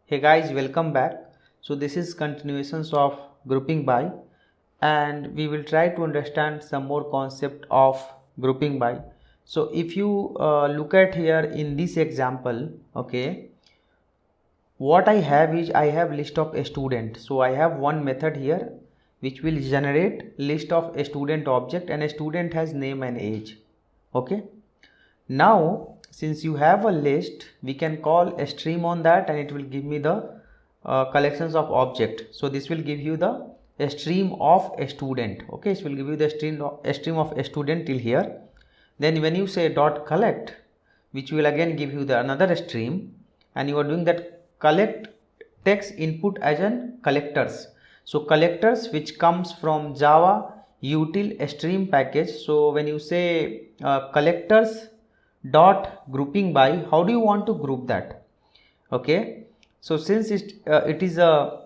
Hey guys, welcome back. So this is continuations of grouping by, and we will try to understand some more concept of grouping by. So if you look at here in this example, okay, what I have is I have list of a student. So I have one method here which will generate list of a student object, and a student has name and age. Okay. Now since you have a list, we can call a stream on that and it will give me the collections of object. So this will give you the a stream of a student. Okay, so will give you the stream of a student till here. Then when you say dot collect, which will again give you the another stream, and you are doing that collect text input as an collectors. So collectors which comes from Java util stream package. So when you say collectors dot grouping by, how do you want to group that? Okay, so since it is a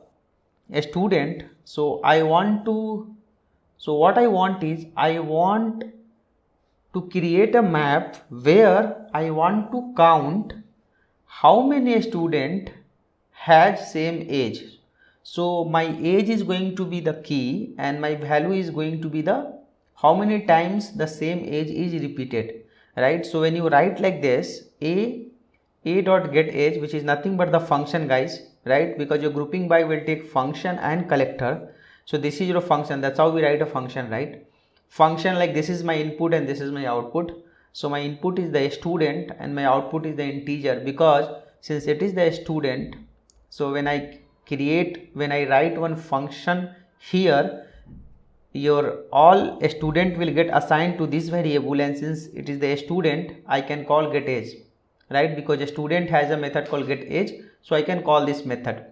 student, so what I want is I want to create a map where I want to count how many student has same age. So my age is going to be the key and my value is going to be the how many times the same age is repeated, right? So when you write like this, a dot get age, which is nothing but the function, guys, right? Because your grouping by will take function and collector. So this is your function. That's how we write a function, right? Function, like this is my input and this is my output. So my input is the student and my output is the integer, because since it is the student, so when I write one function here, your all student will get assigned to this variable, and since it is the student, I can call get age, right? Because a student has a method called get age, so I can call this method.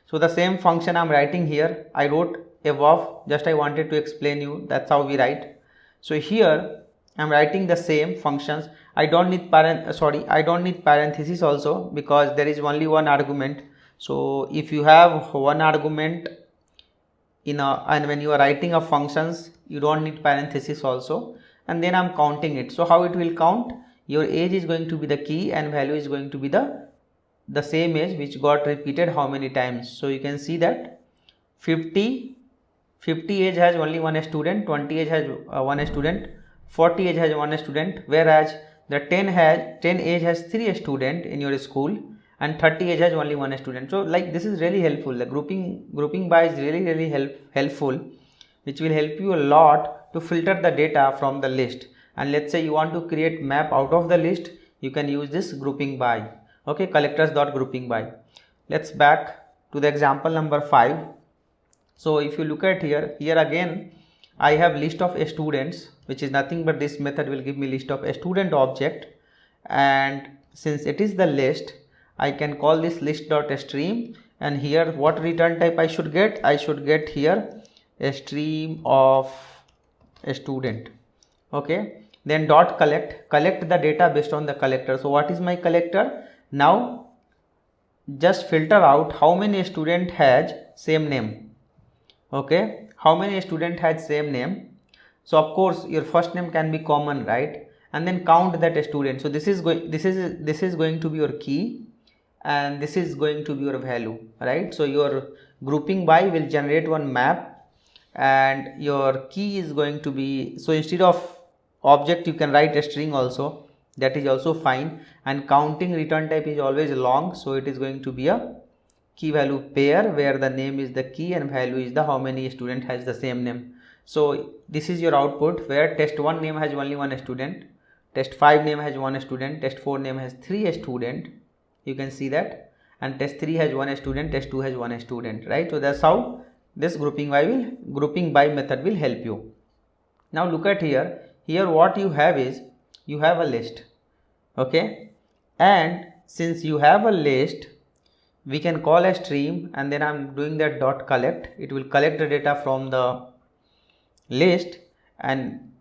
So the same function I'm writing here, I wrote above, just I wanted to explain you, that's how we write. So here I'm writing the same functions. I don't need parenthesis also, because there is only one argument. So if you have one argument and when you are writing a functions, you don't need parenthesis also, and then I'm counting it. So how it will count? Your age is going to be the key and value is going to be the same age which got repeated how many times. So you can see that 50 age has only one student, 20 age has one student, 40 age has one student, whereas the 10 age has 3 student in your school, and 30 age has only one student. So like this is really helpful. The grouping by is really helpful, which will help you a lot to filter the data from the list. And let's say you want to create map out of the list, you can use this grouping by. Okay, collectors dot grouping by. Let's back to the example number 5. So if you look at here again I have list of students, which is nothing but this method will give me list of a student object, and since it is the list, I can call this list dot stream, and here what return type I should get? I should get here a stream of a student. Okay, then dot collect the data based on the collector. So what is my collector? Now just filter out how many student has same name. Okay, how many student has same name? So of course your first name can be common, right? And then count that student. So this is going to be your key, and this is going to be your value, right? So your grouping by will generate one map, and your key is going to be, so instead of object you can write a string also, that is also fine. And counting return type is always long, so it is going to be a key value pair, where the name is the key and value is the how many student has the same name. So this is your output, where test 1 name has only one student, test 5 name has one student, test 4 name has 3 student, you can see that, and test 3 has one student, test 2 has one student, right? So that's how this grouping by method will help you. Now look at here what you have is you have a list. Okay, and since you have a list, we can call a stream, and then I'm doing that dot collect. It will collect the data from the list. And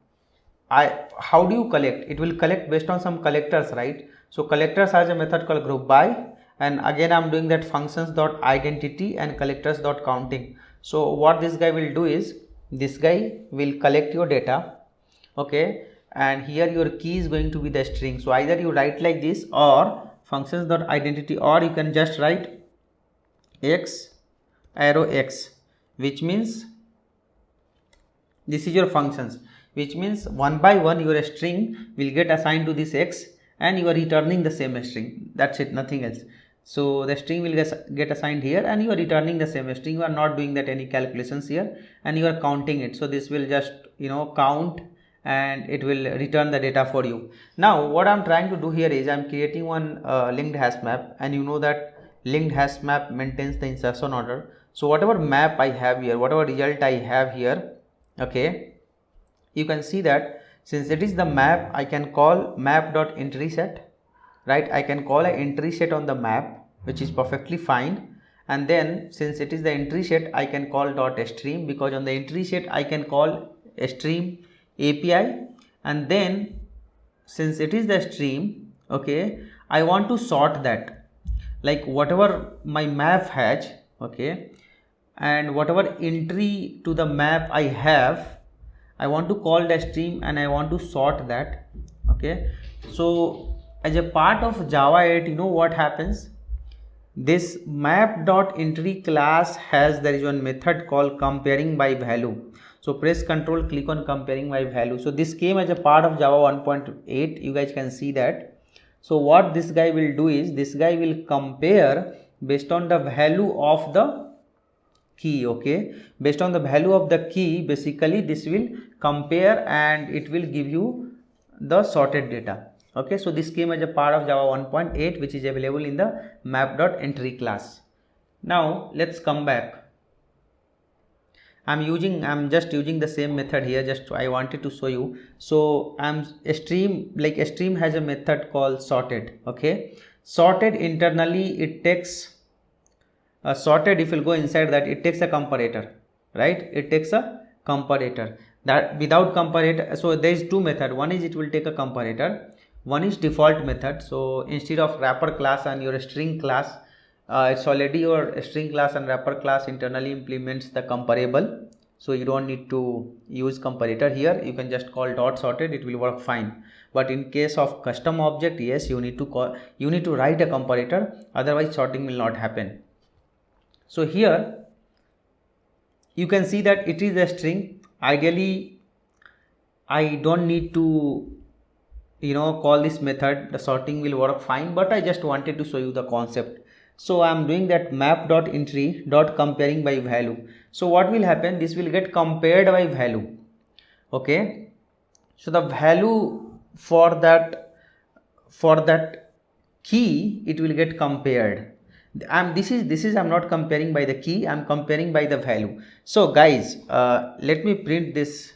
how do you collect? It will collect based on some collectors, right? So collectors has a method called group by, and again I'm doing that functions dot identity and collectors dot counting. So what this guy will do is, this guy will collect your data. Okay, and here your key is going to be the string. So either you write like this, or functions dot identity, or you can just write x arrow x, which means this is your functions, which means one by one your string will get assigned to this x and you are returning the same string. That's it, nothing else. So the string will get assigned here and you are returning the same string. You are not doing that any calculations here and you are counting it. So this will just count and it will return the data for you. Now what I'm trying to do here is I'm creating one linked hash map, and you know that linked hash map maintains the insertion order. So whatever map I have here, whatever result I have here, okay, you can see that since it is the map, I can call map.entry set, right? I can call an entry set on the map, which is perfectly fine. And then since it is the entry set, I can call .stream, because on the entry set I can call a stream API. And then since it is the stream, okay, I want to sort that, like whatever my map has, okay, and whatever entry to the map I have, I want to call the stream and I want to sort that, okay. So as a part of Java 8, you know what happens? This map.entry class has, there is one method called comparing by value. So press Ctrl, click on comparing by value. So this came as a part of Java 1.8. You guys can see that. So what this guy will do is, this guy will compare based on the value of the key, okay. Based on the value of the key, basically this will compare and it will give you the sorted data, okay. So this came as a part of Java 1.8, which is available in the map.entry class. Now let's come back. I'm just using the same method here, just I wanted to show you. So a stream has a method called sorted, okay. Sorted internally, it takes sorted, if you'll go inside that, it takes a comparator, right? It takes a comparator. That without comparator, so there is two methods. One is it will take a comparator, one is default method. So instead of wrapper class and your string class, it's already your string class and wrapper class internally implements the comparable, so you don't need to use comparator here. You can just call dot sorted, it will work fine. But in case of custom object, yes, you need to write a comparator, otherwise sorting will not happen. So here you can see that it is a string. Ideally I don't need to call this method, the sorting will work fine, but I just wanted to show you the concept. So I am doing that map.entry comparing by value. So what will happen, this will get compared by value, okay. So the value for that key, it will get compared. This is I'm not comparing by the key, I'm comparing by the value. So guys, let me print this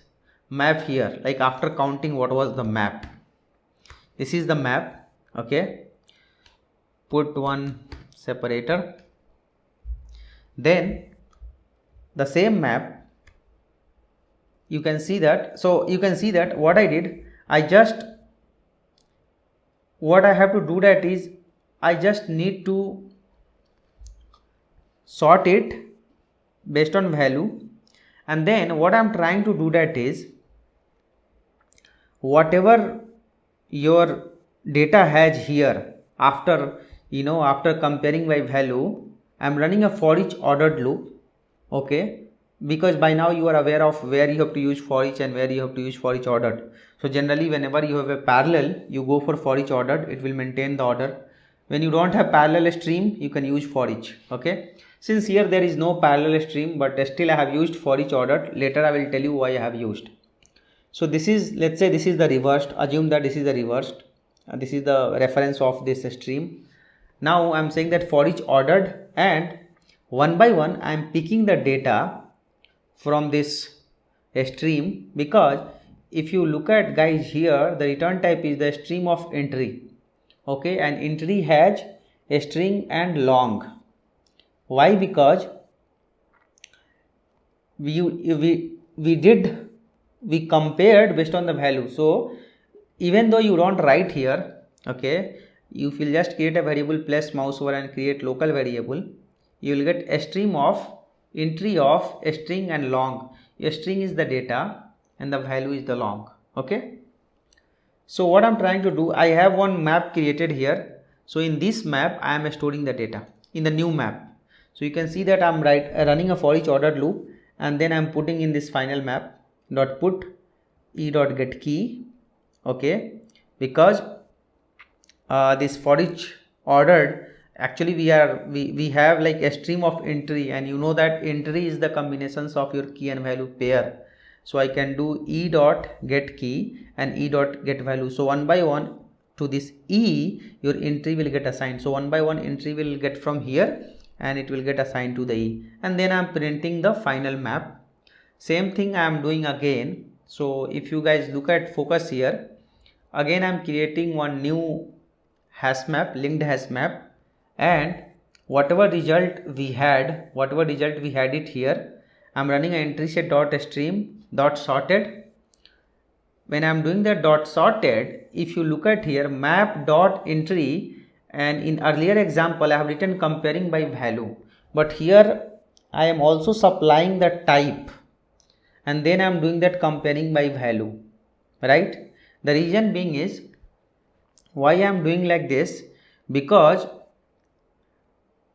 map here, like after counting what was the map. This is the map, okay. Put one separator, then the same map, you can see that. So you can see that what I did, what I have to do that is I just need to sort it based on value, and then what I'm trying to do that is, whatever your data has here, after comparing by value, I'm running a for each ordered loop, okay, because by now you are aware of where you have to use for each and where you have to use for each ordered. So generally whenever you have a parallel, you go for each ordered, it will maintain the order. When you don't have parallel stream, you can use for each, okay. Since here there is no parallel stream, but still I have used for each ordered. Later I will tell you why I have used. So this is, let's say this is the reversed, assume that this is the reversed, this is the reference of this stream. Now I am saying that for each ordered, and one by one I am picking the data from this stream, because if you look at guys here, the return type is the stream of entry, okay, and entry has a string and long. Why? Because we compared based on the value. So even though you don't write here, okay, you will just create a variable, plus mouse over and create local variable, you will get a stream of entry of a string and long. A string is the data and the value is the long, okay. So what I'm trying to do, I have one map created here. So in this map I am storing the data in the new map. So you can see that I'm running a for each ordered loop, and then I'm putting in this final map dot put e dot get key. Okay, because this for each ordered, actually we have like a stream of entry, and you know that entry is the combinations of your key and value pair. So I can do e dot get key and e dot get value. So one by one to this e, your entry will get assigned. So one by one entry will get from here and it will get assigned to the e, and then I'm printing the final map. Same thing I am doing again. So if you guys look at focus here, again I'm creating one new hash map, linked hash map, and whatever result we had it here, I'm running an entry set dot stream dot sorted. When I'm doing that dot sorted, if you look at here, map dot entry, and in earlier example I have written comparing by value, but here I am also supplying the type, and then I'm doing that comparing by value, right? The reason being is why I'm doing like this, because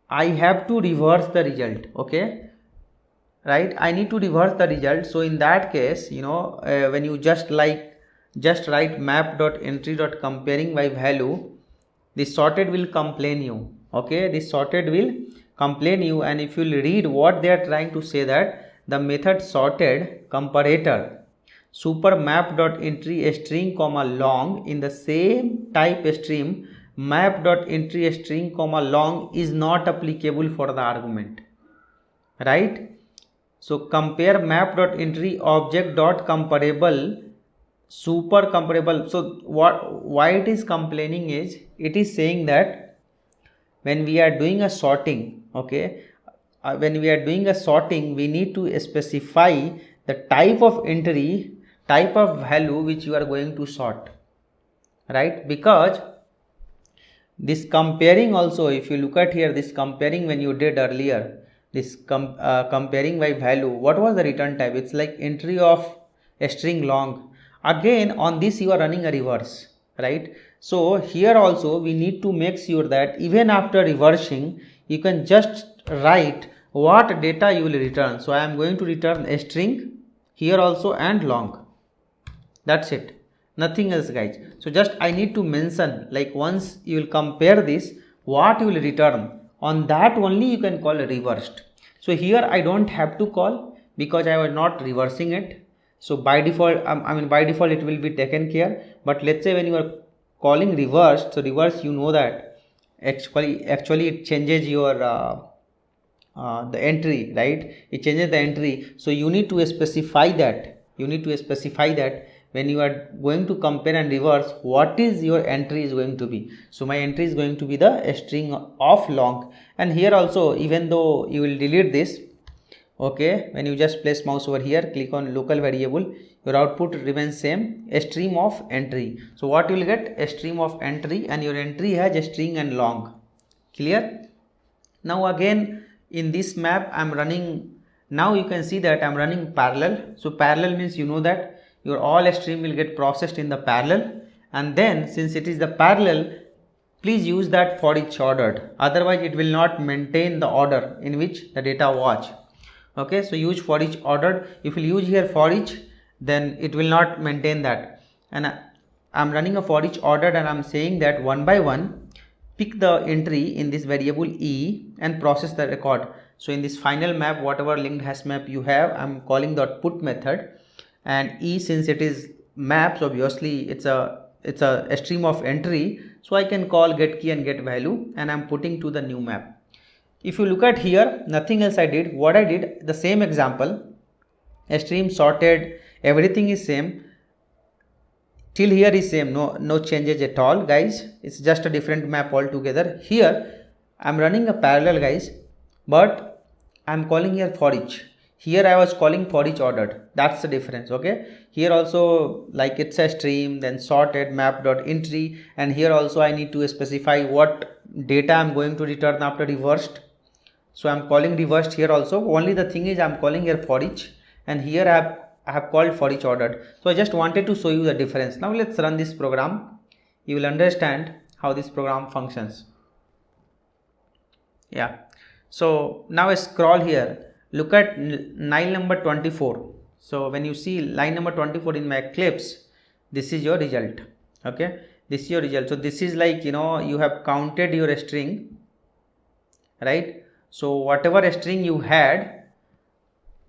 I have to reverse the result. Okay, right? I need to reverse the result. So in that case, you know, when you just write map dot entry dot comparing by value, this sorted will complain you. Okay, this sorted will complain you, and if you read what they are trying to say, that the method sorted comparator super map dot entry string comma long in the same type stream map dot entry string comma long is not applicable for the argument, right? So compare map dot entry object dot comparable super comparable. So why it is complaining is, it is saying that when we are doing a sorting, okay, when we are doing a sorting, we need to specify the type of entry, type of value which you are going to sort, right? Because this comparing also, if you look at here, this comparing when you did earlier, this comparing by value, what was the return type? It's like entry of a string long. Again on this you are running a reverse, right? So here also we need to make sure that even after reversing, you can just write what data you will return. So I am going to return a string here also and long. That's it, nothing else, guys. So just I need to mention, like once you will compare this, what you will return, on that only you can call reversed. So here I don't have to call because I was not reversing it. So by default, by default it will be taken care. But let's say when you are calling reversed, so reverse, you know that actually it changes your the entry, right? It changes the entry. So you need to specify that. When you are going to compare and reverse, what is your entry is going to be. So my entry is going to be the string of long. And here also, even though you will delete this, okay, when you just place mouse over here, click on local variable, your output remains same, a stream of entry. So what you will get, a stream of entry, and your entry has a string and long. Clear? Now again in this map I'm running, now you can see that I'm running parallel. So parallel means, you know that your all stream will get processed in the parallel, and then since it is the parallel, please use that for each ordered, otherwise it will not maintain the order in which the data was. Okay, so use for each ordered. If you use here for each, then it will not maintain that. And I'm running a for each ordered, and I'm saying that one by one pick the entry in this variable e and process the record. So in this final map, whatever linked hash map you have, I'm calling the put method, and e, since it is maps, obviously it's a stream of entry, so I can call get key and get value, and I'm putting to the new map. If you look at here, nothing else I did. What I did, the same example, a stream sorted, everything is same, till here is same, no changes at all, guys. It's just a different map altogether. Here I'm running a parallel, guys, but I'm calling here for each. Here I was calling for each ordered. That's the difference. Okay, here also like it's a stream, then sorted map dot entry, and here also I need to specify what data I'm going to return after reversed. So I'm calling reversed here also. Only the thing is I'm calling here for each, and here I have called for each ordered. So I just wanted to show you the difference. Now let's run this program. You will understand how this program functions. Yeah, So now I scroll here, look at line number 24. So when you see line number 24 in my Eclipse, this is your result. Okay, this is your result. So this is like, you know, you have counted your string, right? So whatever string you had,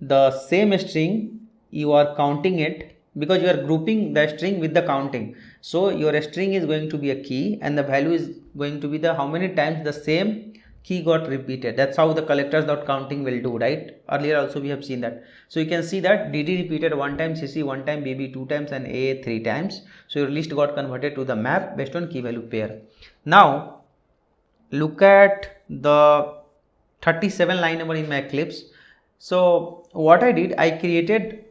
the same string you are counting it, because you are grouping the string with the counting. So your string is going to be a key and the value is going to be the how many times the same key got repeated. That's how the collectors.counting will do, right? Earlier also we have seen that. So you can see that DD repeated one time, CC one time, BB two times, and AA three times. So your list got converted to the map based on key value pair. Now look at the 37 line number in my Eclipse. So what I did, I created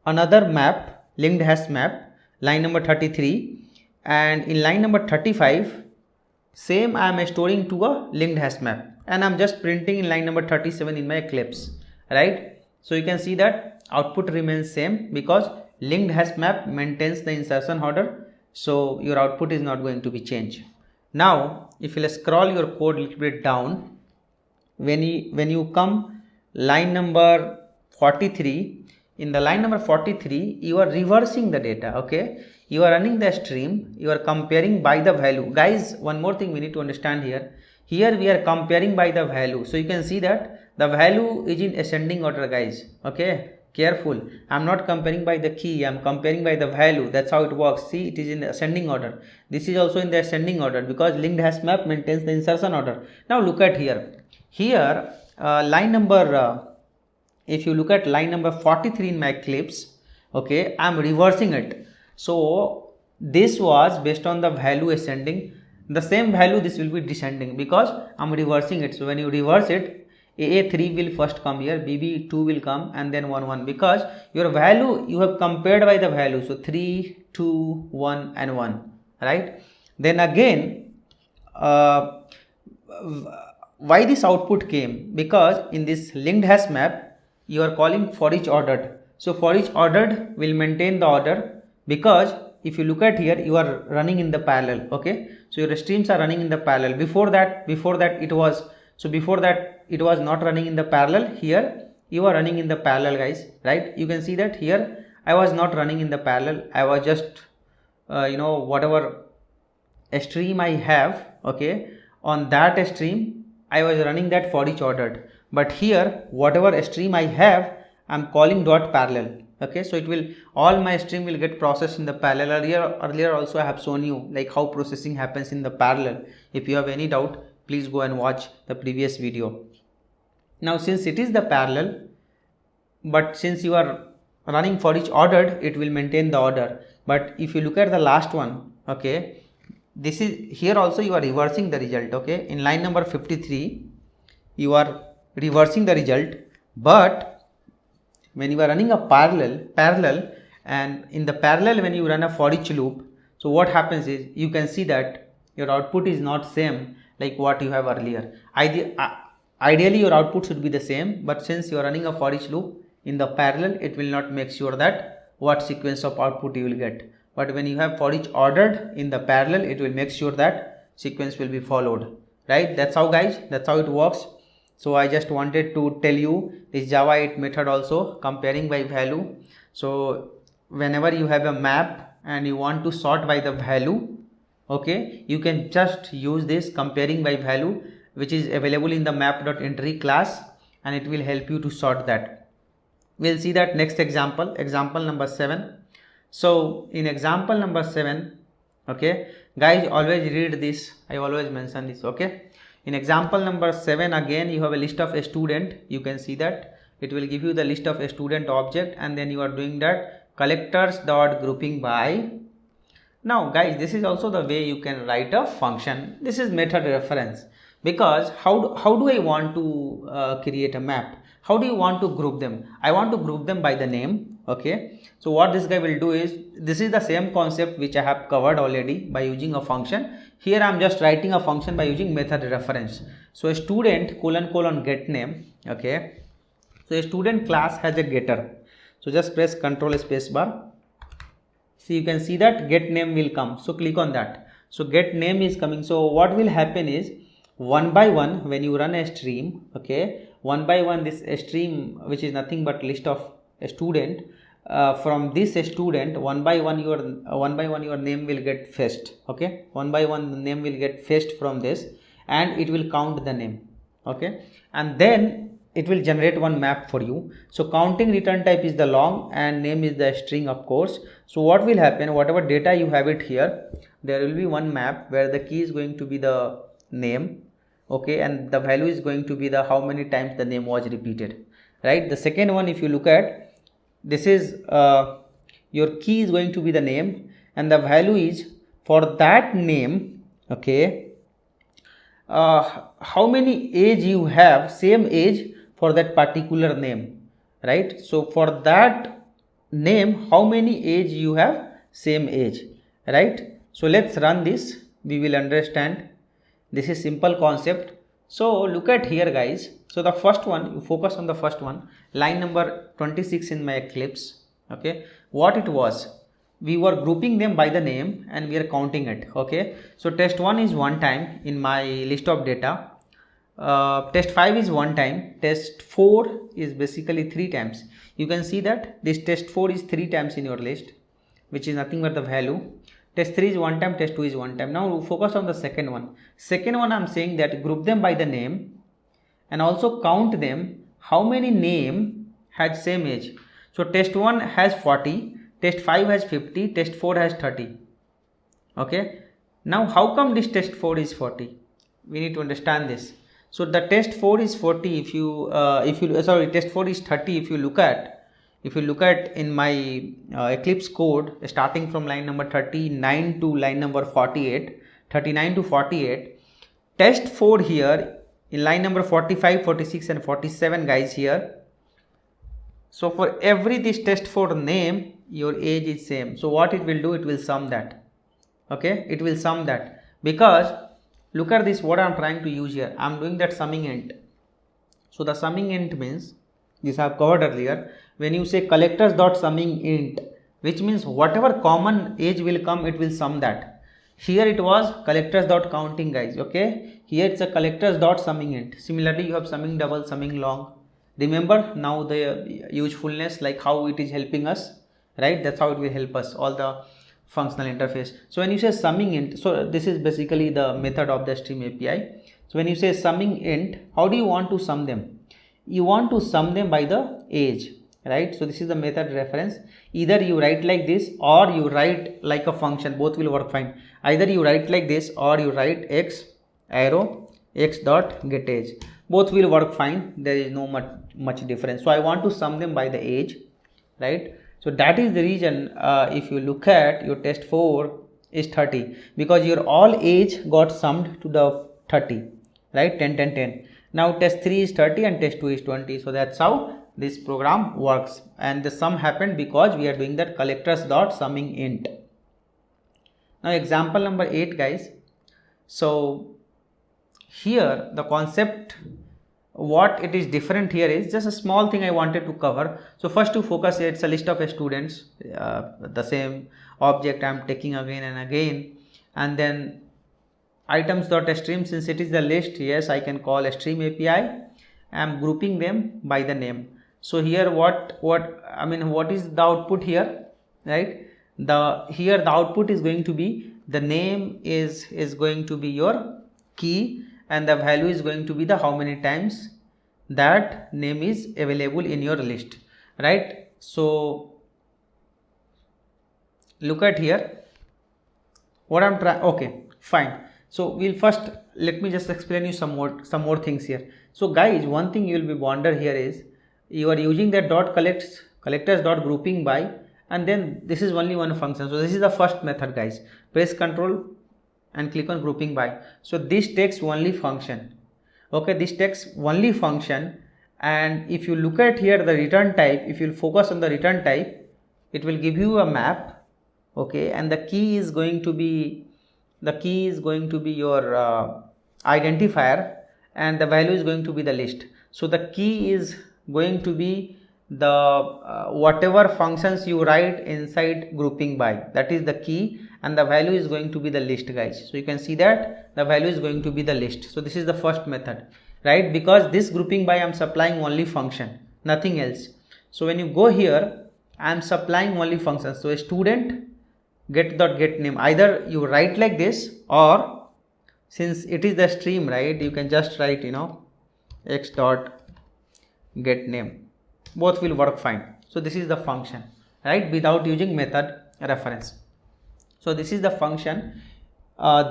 another map, linked hash map, line number 33, and in line number 35, same I am storing to a linked hash map, and I'm just printing in line number 37 in my Eclipse, right? So you can see that output remains same because linked hash map maintains the insertion order, so your output is not going to be changed. Now if you scroll your code a little bit down, when you come line number 43, in the line number 43 you are reversing the data. Okay, you are running the stream, you are comparing by the value. Guys, one more thing we need to understand here we are comparing by the value. So you can see that the value is in ascending order, guys. Okay, careful, I'm not comparing by the key, I'm comparing by the value. That's how it works. See, it is in ascending order, this is also in the ascending order because linked hash map maintains the insertion order. Now look at here line number if you look at line number 43 in my Eclipse, okay, I'm reversing it. So this was based on the value ascending, the same value this will be descending because I'm reversing it. So when you reverse it, AA3 will first come here, BB2 will come, and then 1 1, because your value you have compared by the value. So 3 2 1 and 1, right? Then again why this output came, because in this linked hash map you are calling for each ordered. So for each ordered will maintain the order, because if you look at here, you are running in the parallel. Okay, so your streams are running in the parallel. Before that it was, so before that it was not running in the parallel. Here you are running in the parallel, guys, right? You can see that here I was not running in the parallel, I was just you know, whatever stream I have, okay, on that stream I was running that for each ordered. But here whatever stream I have, I'm calling dot parallel. Okay, so it will, all my stream will get processed in the parallel. Earlier also I have shown you like how processing happens in the parallel. If you have any doubt, please go and watch the previous video. Now since it is the parallel, but since you are running for each ordered, it will maintain the order. But if you look at the last one, okay, this is here also you are reversing the result. Okay, in line number 53 you are reversing the result, but when you are running a parallel and in the parallel when you run a for each loop, so what happens is you can see that your output is not same like what you have earlier. Ideally your output should be the same, but since you are running a for each loop in the parallel, it will not make sure that what sequence of output you will get. But when you have for each ordered in the parallel, it will make sure that sequence will be followed, right? That's how, guys, that's how it works. So I just wanted to tell you this Java 8 method also, comparing by value. So whenever you have a map and you want to sort by the value, okay, you can just use this comparing by value, which is available in the map.entry class, and it will help you to sort that. We'll see that next example, example number 7. So in example number 7, okay, guys, always read this, I always mention this. Okay, in example number 7, again you have a list of a student. You can see that it will give you the list of a student object, and then you are doing that collectors dot grouping by. Now guys, this is also the way you can write a function. This is method reference, because how do I want to create a map? How do you want to group them? I want to group them by the name. Okay, so what this guy will do is, this is the same concept which I have covered already by using a function. Here I am just writing a function by using method reference. So a student colon get name. Okay, so a student class has a getter. So just press Ctrl space bar. So you can see that get name will come. So click on that. So get name is coming. So what will happen is, one by one when you run a stream, okay, one by one this stream, which is nothing but list of a student, from this student one by one your name will get fetched, okay, one by one the name will get fetched from this, and it will count the name, okay, and then it will generate one map for you. So counting return type is the long and name is the string, of course. So what will happen, whatever data you have it here, there will be one map where the key is going to be the name, okay, and the value is going to be the how many times the name was repeated, right? The second one, if you look at, this is your key is going to be the name, and the value is for that name, okay, how many age you have, same age for that particular name, right? So for that name, how many age you have, same age, right? So let's run this, we will understand. This is simple concept. So look at here, guys. So the first one, you focus on the first one, line number 26 in my Eclipse, okay. What it was, we were grouping them by the name and we are counting it, okay. So test 1 is one time in my list of data, test 5 is one time, test 4 is basically 3 times. You can see that this test 4 is 3 times in your list, which is nothing but the value. Test 3 is one time, test 2 is one time. Now focus on the second one. Second one, I'm saying that group them by the name and also count them, how many name had same age. So test 1 has 40, test 5 has 50, test 4 has 30, okay. Now how come this test 4 is 40? We need to understand this. So the test 4 is 40 if you test 4 is 30 if you look at in my Eclipse code, starting from line number 39 to line number 48, 39 to 48, test 4 here in line number 45, 46 and 47, guys, here. So for every this test 4 name, your age is same. So what it will do, it will sum that, okay, it will sum that, because look at this, what I'm trying to use here, I'm doing that summing int. So the summing int means, this I have covered earlier, when you say collectors dot summing int, which means whatever common age will come, it will sum that. Here it was collectors dot counting, guys, okay, here it's a collectors dot summing int. Similarly you have summing double, summing long. Remember now the usefulness, like how it is helping us, right? That's how it will help us, all the functional interface. So when you say summing int, so this is basically the method of the Stream API. So when you say summing int, how do you want to sum them? You want to sum them by the age, right? So this is the method reference. Either you write like this or you write like a function, both will work fine. Either you write like this or you write x arrow x dot get age, both will work fine. There is no much difference. So I want to sum them by the age, right? So that is the reason if you look at your test 4 is 30, because your all age got summed to the 30, right? 10 10 10. Now test 3 is 30 and test 2 is 20. So that's how this program works, and the sum happened because we are doing that collectors dot summing int. Now example number 8, guys. So here the concept, what it is different here is just a small thing I wanted to cover. So first to focus here, it's a list of students, the same object I'm taking again and again, and then items dot stream, since it is the list, yes, I can call a Stream API. I'm grouping them by the name. So here what is the output here, right? Here the output is going to be, the name is going to be your key, and the value is going to be the how many times that name is available in your list, right? So look at here what I'm trying. Okay, fine. So we'll first, let me just explain you some more things here. So guys, one thing you will be wonder here is, you are using that dot collectors dot grouping by, and then this is only one function. So this is the first method, guys. Press Ctrl and click on grouping by. So this takes only function, okay, this takes only function. And if you look at here the return type, if you focus on the return type, it will give you a map, okay, and the key is going to be your identifier, and the value is going to be the list. So the key is going to be the whatever functions you write inside grouping by, that is the key, and the value is going to be the list, guys. So you can see that the value is going to be the list. So this is the first method, right? Because this grouping by I am supplying only function, nothing else. So when you go here, I am supplying only functions. So a student get name, either you write like this, or since it is the stream, right, you can just write, x dot get name. Both will work fine. So this is the function, right, without using method reference. So this is the function.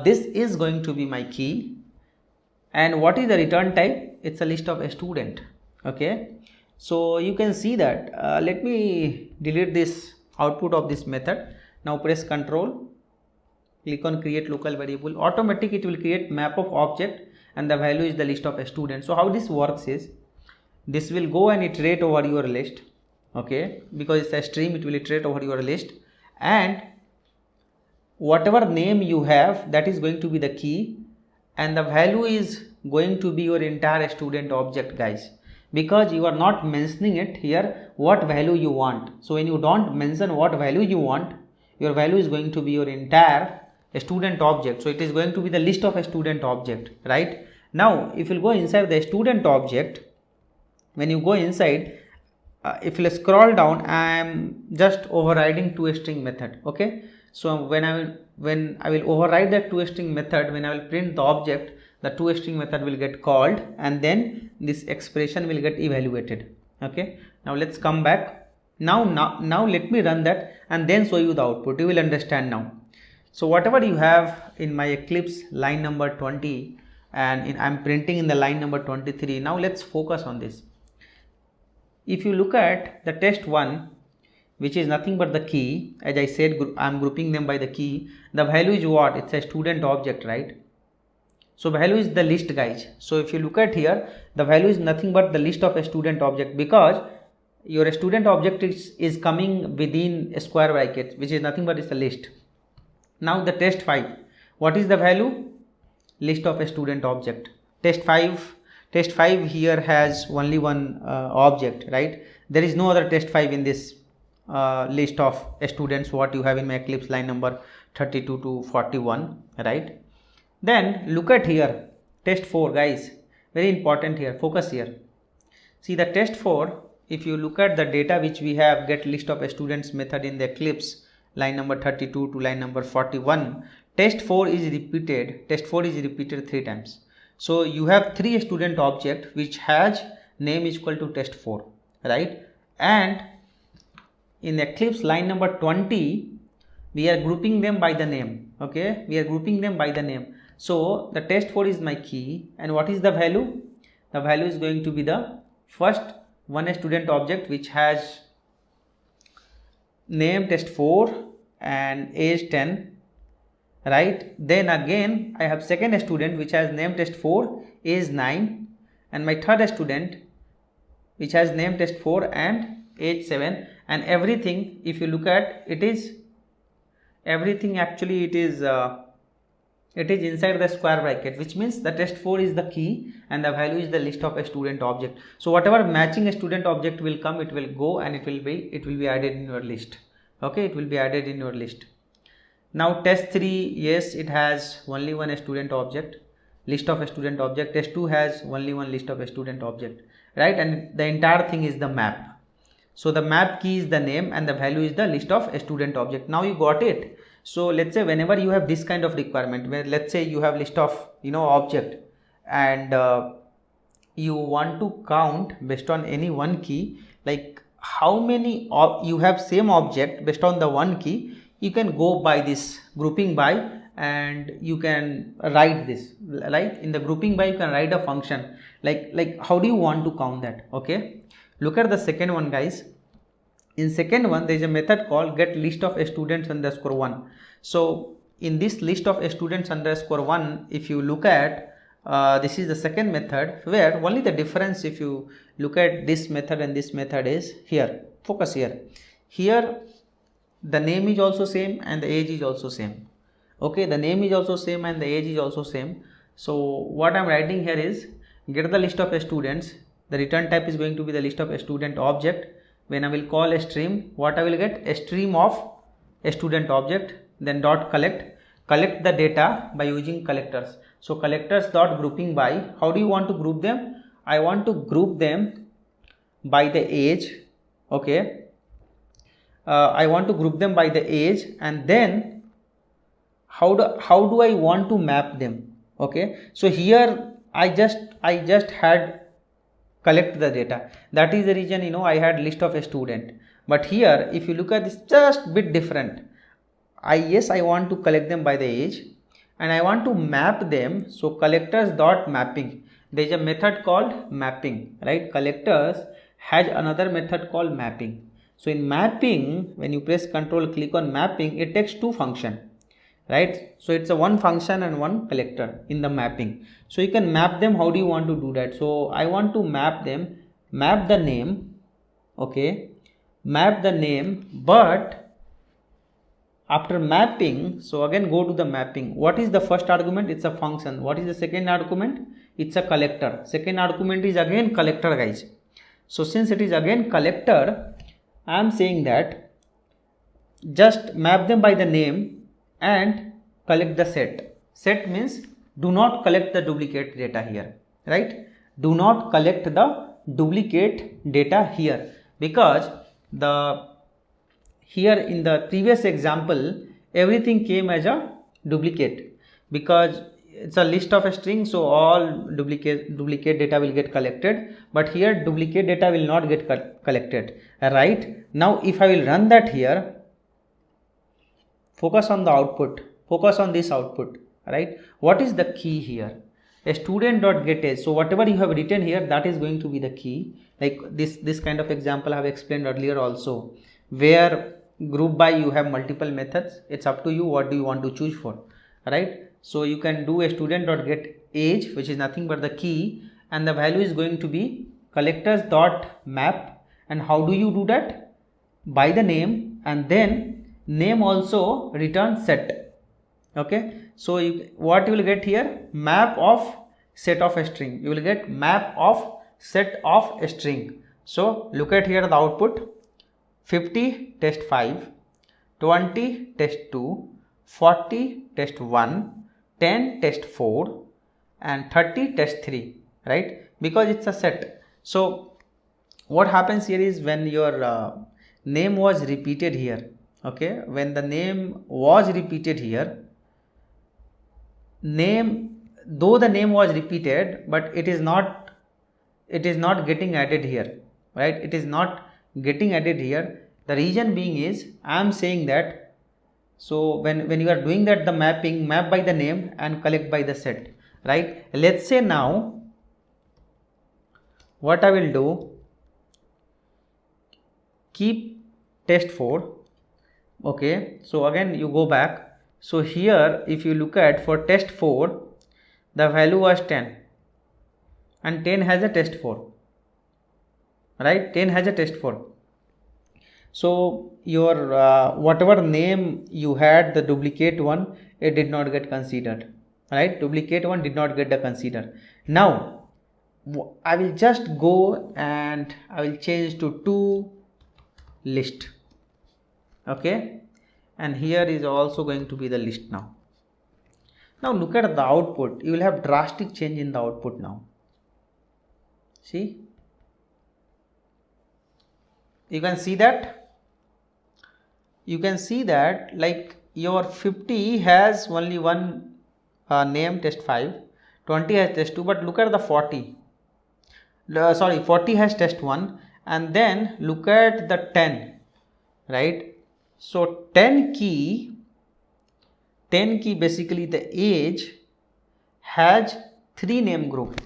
This is going to be my key, and what is the return type? It's a list of a student. Okay, so you can see that. Let me delete this output of this method. Now press Ctrl, click on create local variable. Automatic it will create map of object, and the value is the list of a student. So how this works is, this will go and iterate over your list. Okay, because it's a stream, it will iterate over your list, and whatever name you have, that is going to be the key, and the value is going to be your entire student object, guys, because you are not mentioning it here what value you want. So when you don't mention what value you want, your value is going to be your entire student object. So it is going to be the list of a student object, right? Now if you go inside the student object, when you go inside, if you scroll down, I am just overriding toString method. Okay, so when I will override that toString method, when I will print the object, the toString method will get called, and then this expression will get evaluated. Okay, now let's come back. Now let me run that and then show you the output. You will understand now. So whatever you have in my Eclipse line number 20, and I'm printing in the line number 23. Now let's focus on this. If you look at the test 1, which is nothing but the key, as I said, I'm grouping them by the key. The value is what? It's a student object, right? So value is the list, guys. So if you look at here, the value is nothing but the list of a student object, because your student object is coming within a square bracket, which is nothing but it's a list. Now the test 5, what is the value? List of a student object. Test 5 here has only one object, right? There is no other test 5 in this list of students what you have in my Eclipse line number 32 to 41, right? Then look at here, test 4, guys, very important here, focus here. See the test 4, if you look at the data which we have, get list of students method in the Eclipse line number 32 to line number 41, test 4 is repeated 3 times. So you have 3 student object which has name is equal to test 4, right? And in the Eclipse line number 20, we are grouping them by the name. Okay, we are grouping them by the name. So the test 4 is my key, and what is the value? The value is going to be the first one student object which has name test 4 and age 10, right? Then again I have second student which has name test 4, age 9, and my third student which has name test 4 and age 7, and everything, if you look at it, is everything actually it is inside the square bracket, which means the test 4 is the key and the value is the list of a student object. So whatever matching a student object will come, it will go and it will be added in your list. Okay, it will be added in your list. Now test 3, yes, it has only one student object, list of a student object. Test 2 has only one list of a student object, right? And the entire thing is the map. So the map key is the name and the value is the list of a student object. Now you got it. So let's say whenever you have this kind of requirement, where let's say you have list of object, and you want to count based on any one key, like how many you have same object based on the one key, you can go by this grouping by, and you can write this, right? In the grouping by you can write a function like how do you want to count that? Okay, look at the second one, guys. In second one, there is a method called get list of students underscore 1. So in this list of students underscore 1, if you look at this is the second method, where only the difference, if you look at this method and this method, is here. Focus here. Here the name is also same and the age is also same. Okay, the name is also same and the age is also same. So what I'm writing here is get the list of students. The return type is going to be the list of a student object. When I will call a stream, what I will get? A stream of a student object. then dot collect the data by using collectors. So collectors dot grouping by, how do you want to group them? I want to group them by the age. Okay, I want to group them by the age, and then how do I want to map them? Okay, so here I just had collect the data. That is the reason, you know, I had list of a student. But here if you look at this, just bit different. I want to collect them by the age and I want to map them. So collectors dot mapping, there is a method called mapping, right? Collectors has another method called mapping. So in mapping, when you press control click on mapping, it takes two function, right? So it's a one function and one collector in the mapping. So you can map them. How do you want to do that? So I want to map them, map the name. Okay, map the name, but after mapping, so again go to the mapping. What is the first argument? It's a function. What is the second argument? It's a collector. Second argument is again collector, guys. So since it is again collector, I am saying that just map them by the name and collect the set. Set means do not collect the duplicate data here, right? Do not collect the duplicate data here, because here in the previous example everything came as a duplicate, because it's a list of a string, so all duplicate data will get collected, but here duplicate data will not get collected, right? Now if I will run that here, focus on the output, focus on this output, right? What is the key here? A student dot get age. So whatever you have written here, that is going to be the key. Like this kind of example I have explained earlier also, where group by you have multiple methods. It's up to you what do you want to choose for, right? So you can do a student dot get age, which is nothing but the key, and the value is going to be collectors dot map. And how do you do that? By the name, and then name also return set. Okay, so what you will get here? Map of set of a string. You will get map of set of a string. So look at here the output: 50 test 5, 20 test 2, 40 test 1, 10 test 4 and 30 test 3, right? Because it's a set. So what happens here is when your name was repeated here, okay, when the name was repeated here, though the name was repeated, but it is not getting added here, right? It is not getting added here. The reason being is I am saying that, so when you are doing that, the mapping, map by the name and collect by the set, right? Let's say now what I will do, keep test 4. Okay, so again you go back. So here if you look at for test 4, the value was 10 and 10 has a test 4, right? 10 has a test 4. So your whatever name you had, the duplicate one, it did not get considered, right? Duplicate one did not get the consider. Now I will just go and I will change to to list. Okay, and here is also going to be the list now. Now look at the output. You will have drastic change in the output now. See, you can see that. You can see that like your 50 has only one name test 5, 20 has test 2, but look at the 40. 40 has test 1, and then look at the 10, right? So 10 key basically the age has 3 name group,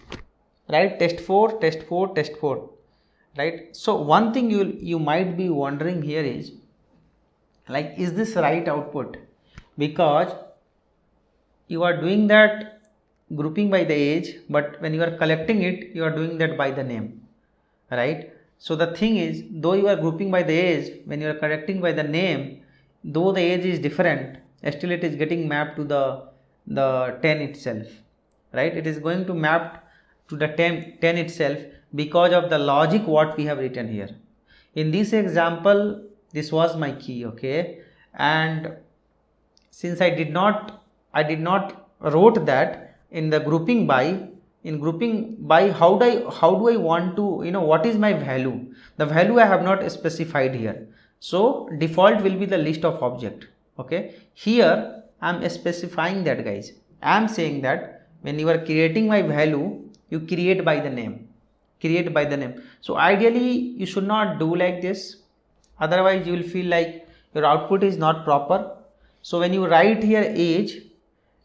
right? Test 4, test 4, test 4, right? So one thing you might be wondering here is, like, is this right output? Because you are doing that grouping by the age, but when you are collecting it, you are doing that by the name, right? So the thing is, though you are grouping by the age, when you are collecting by the name, though the age is different, still it is getting mapped to the 10 itself, right? It is going to map to the 10 itself because of the logic what we have written here. In this example, this was my key, okay, and since I did not wrote that in the grouping by, how do I want to, what is my value? The value I have not specified here. So default will be the list of object. Okay, here I am specifying that, guys. I am saying that when you are creating my value, you create by the name. So ideally you should not do like this, otherwise you will feel like your output is not proper. So when you write here age,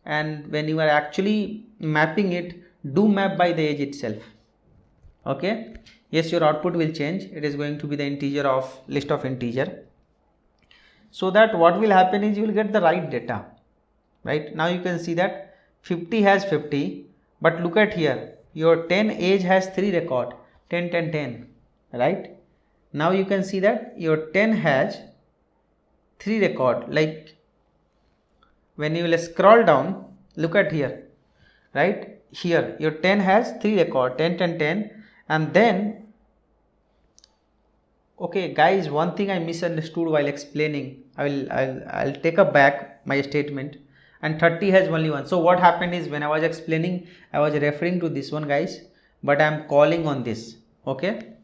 and when you are actually mapping it, do map by the age itself. Okay, yes, your output will change. It is going to be the integer of list of integer, so that what will happen is you will get the right data. Right now you can see that 50 has 50, but look at here, your 10 age has 3 record, 10 10 10. Right now you can see that your 10 has 3 record. Like when you will scroll down, look at here, right here your 10 has 3 record, 10 10 10. And then, okay guys, one thing I misunderstood while explaining, I'll take up back my statement. And 30 has only one. So what happened is, when I was explaining, I was referring to this one, guys, but I am calling on this. Okay,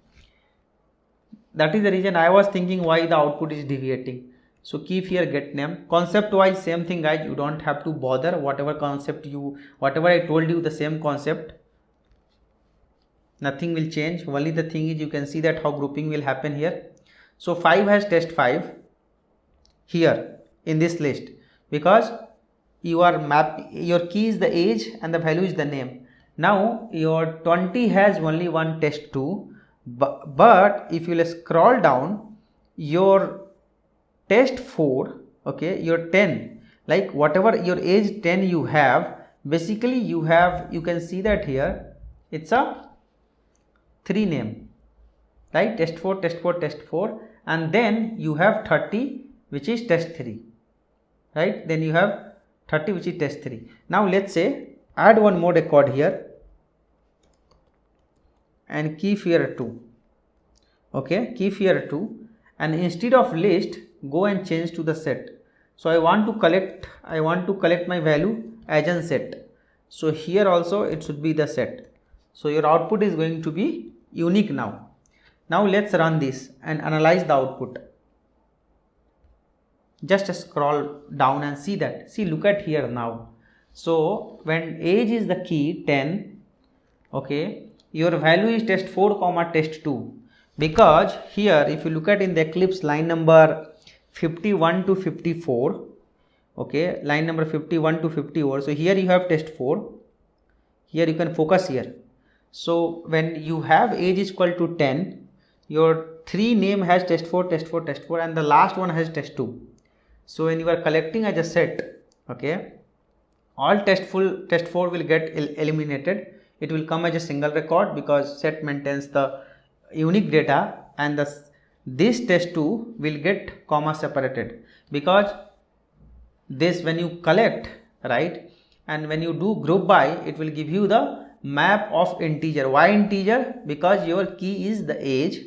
that is the reason I was thinking why the output is deviating. So keep here get name. Concept wise same thing, guys, you don't have to bother. Whatever I told you, the same concept, nothing will change. Only the thing is, you can see that how grouping will happen here. So 5 has test 5 here in this list, because your key is the age and the value is the name. Now your 20 has only one test 2, but if you will scroll down, your test 4, okay, your 10, like whatever your age 10 you have, basically you can see that here it's a 3 name, right? Test 4, test 4, test 4, and then you have 30 which is test 3, right? Then you have 30 which is test 3. Now let's say add one more record here and keep here 2. Okay, keep here 2, and instead of list, go and change to the set. So I want to collect my value as a set. So here also it should be the set. So your output is going to be unique now. Now let's run this and analyze the output. Just scroll down and see that. See, look at here now. So when age is the key 10, okay, your value is test 4 comma test 2, because here if you look at in the Eclipse line number 51 to 54, okay, line number 51 to 54. So here you have test 4. Here you can focus here. So when you have age is equal to 10, your 3 name has test 4, test 4, test 4, and the last one has test 2. So when you are collecting as a set, okay, all test 4 will get eliminated. It will come as a single record, because set maintains the unique data, and this test 2 will get comma separated, because this when you collect, right, and when you do group by, it will give you the map of integer. Why integer? Because your key is the age,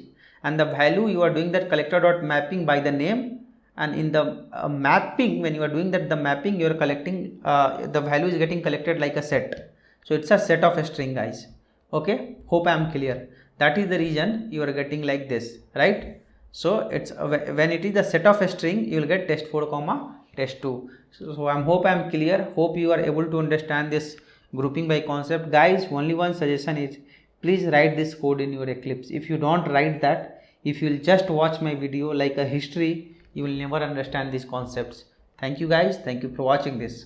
and the value you are doing that collector dot mapping by the name, and in the mapping, when you are doing that the mapping, you are collecting the value is getting collected like a set. So it's a set of a string, guys. Okay, hope I am clear. That is the reason you are getting like this, right? So it's when it is the set of a string, you will get test 4 comma test 2. So I hope I am clear. Hope you are able to understand this grouping by concept, guys. Only one suggestion is, please write this code in your Eclipse. If you don't write that, if you will just watch my video like a history, you will never understand these concepts. Thank you, guys. Thank you for watching this.